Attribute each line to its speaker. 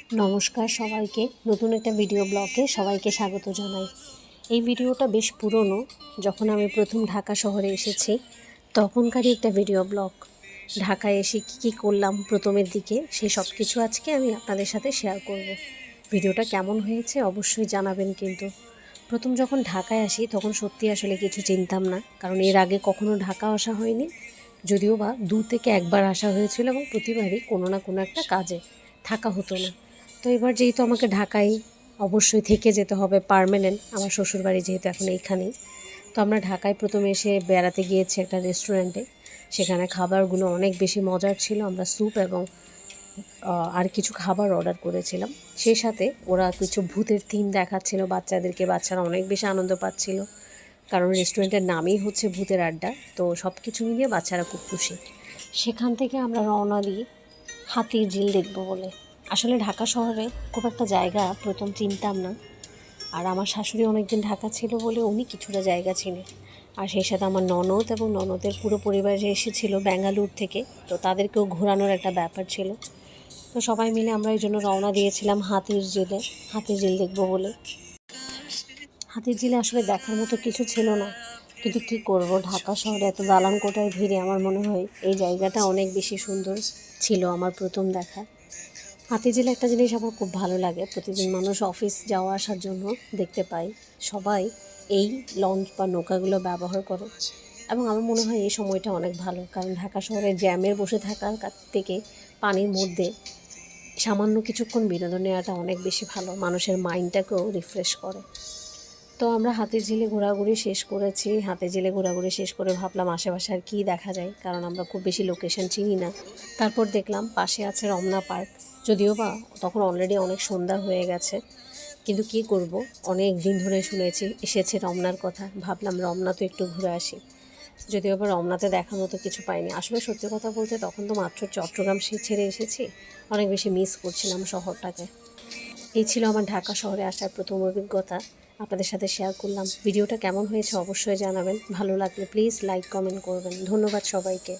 Speaker 1: নমস্কার সবাইকে, নতুন একটা ভিডিও ব্লগে সবাইকে স্বাগত জানাই। এই ভিডিওটা বেশ পুরনো, যখন আমি প্রথম ঢাকা শহরে এসেছি তখনকারই একটা ভিডিও ব্লগ। ঢাকায় এসে কী করলাম প্রথমের দিকে সেই সব কিছু আজকে আমি আপনাদের সাথে শেয়ার করব। ভিডিওটা কেমন হয়েছে অবশ্যই জানাবেন। কিন্তু প্রথম যখন ঢাকায় আসি তখন সত্যি আসলে কিছু চিনতাম না, কারণ এর আগে কখনো ঢাকা আসা হয়নি, যদিও বা 2 থেকে 1 বার আসা হয়েছিল এবং প্রতিবারই কোনো না কোনো একটা কাজে থাকা হতো না। তো এবার যেহেতু আমাকে ঢাকায় অবশ্যই থেকে যেতে হবে পার্মানেন্ট, আমার শ্বশুরবাড়ি যেহেতু এখন এইখানেই, তো আমরা ঢাকায় প্রথমে এসে বেড়াতে গিয়েছি একটা রেস্টুরেন্টে। সেখানে খাবারগুলো অনেক বেশি মজার ছিল। আমরা স্যুপ এবং আর কিছু খাবার অর্ডার করেছিলাম। সেই সাথে ওরা কিছু ভূতের থিম দেখাচ্ছিল বাচ্চাদেরকে, বাচ্চারা অনেক বেশি আনন্দ পাচ্ছিল, কারণ রেস্টুরেন্টের নামই হচ্ছে ভূতের আড্ডা। তো সব কিছু মিলিয়ে বাচ্চারা খুব খুশি। সেখান থেকে আমরা রওনা দিই হাতির ঝিল দেখব বলে। আসলে ঢাকা শহরে খুব একটা জায়গা প্রথম চিনতাম না, আর আমার শাশুড়ি অনেকদিন ঢাকা ছিল বলে উনি কিছুটা জায়গা চিনে। আর সেই সাথে আমার ননদ এবং ননদের পুরো পরিবার এসেছিল ব্যাঙ্গালোর থেকে, তো তাদেরকেও ঘোরানোর একটা ব্যাপার ছিল। তো সবাই মিলে আমরা এই জন্য রওনা দিয়েছিলাম হাতির ঝিল দেখব বলে। হাতির ঝিলে আসলে দেখার মতো কিছু ছিল না, কিন্তু কী করব, ঢাকা শহরে এত দালান কোঠায় ভিড়ে আমার মনে হয় এই জায়গাটা অনেক বেশি সুন্দর ছিল আমার প্রথম দেখা। হাতিঝিলে একটা জিনিস আমার খুব ভালো লাগে, প্রতিদিন মানুষ অফিস যাওয়া আসার জন্য দেখতে পাই সবাই এই লঞ্চ বা নৌকাগুলো ব্যবহার করে, এবং আমার মনে হয় এই সময়টা অনেক ভালো, কারণ ঢাকা শহরে জ্যামের বসে থাকার থেকে পানির মধ্যে সামান্য কিছুক্ষণ বিনোদন নেওয়াটা অনেক বেশি ভালো, মানুষের মাইন্ডটাকেও রিফ্রেশ করে। তো আমরা হাতির ঝিলে ঘোরাঘুরি শেষ করেছি। হাতির ঝিলে ঘোরাঘুরি শেষ করে ভাবলাম আশেপাশে আর কী দেখা যায়, কারণ আমরা খুব বেশি লোকেশন চিনি না। তারপর দেখলাম পাশে আছে রমনা পার্ক, যদিও বা তখন অলরেডি অনেক সন্ধ্যা হয়ে গেছে, কিন্তু কী করব, অনেক দিন ধরে শুনেছি এসেছে রমনার কথা, ভাবলাম রমনা তো একটু ঘুরে আসি। যদিও বা রমনাতে দেখার মতো কিছু পাইনি। আসলে সত্যি কথা বলতে তখন তো মাত্র চট্টগ্রাম ছেড়ে এসেছি, অনেক বেশি মিস করছিলাম শহরটাকে। এই ছিল আমার ঢাকা শহরে আসার প্রথম অভিজ্ঞতা, আপনাদের সাথে শেয়ার করলাম। ভিডিওটা কেমন হয়েছে অবশ্যই জানাবেন, ভালো লাগলে প্লিজ লাইক কমেন্ট করবেন। ধন্যবাদ সবাইকে।